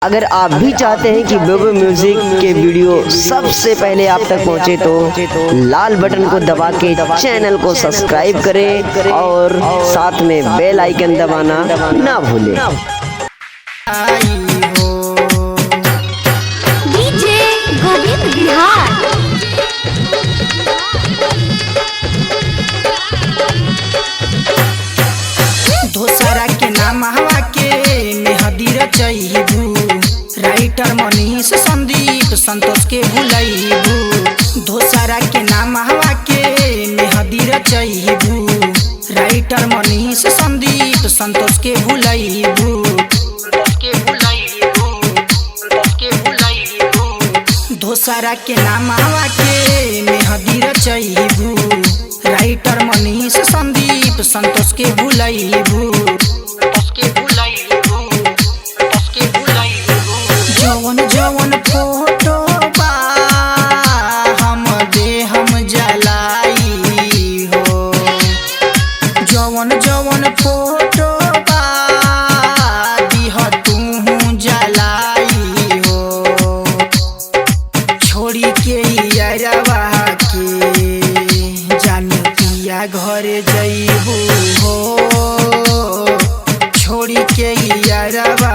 अगर आप भी चाहते हैं कि बेबो म्यूजिक के वीडियो सबसे पहले आप तक पहुंचे तो लाल बटन को दबा के चैनल को सब्सक्राइब करें और साथ में बेल आइकन दबाना ना भूलें। डीजे गोविंद बिहार। दोसरा के नाम हवा के मेहदी रचैबू, राइटर मनीष संदीप संतोष के भुलैबू। दोसरा के नाम हवा के मेहदी रचैबू, राइटर मनीष संदीप संतोष के भुलैबू। दोसरा के नाम हवा के मेहदी रचैबू, राइटर मनीष संदीप संतोष के भुलैबू। जवन जवन फोटो बा हम दे हम जलाई हो, जवन जवन फोटो बा दिह तू जलाई हो। छोड़ी के यारवा के जान पिया घर जइबू हो, छोड़ी के यारवा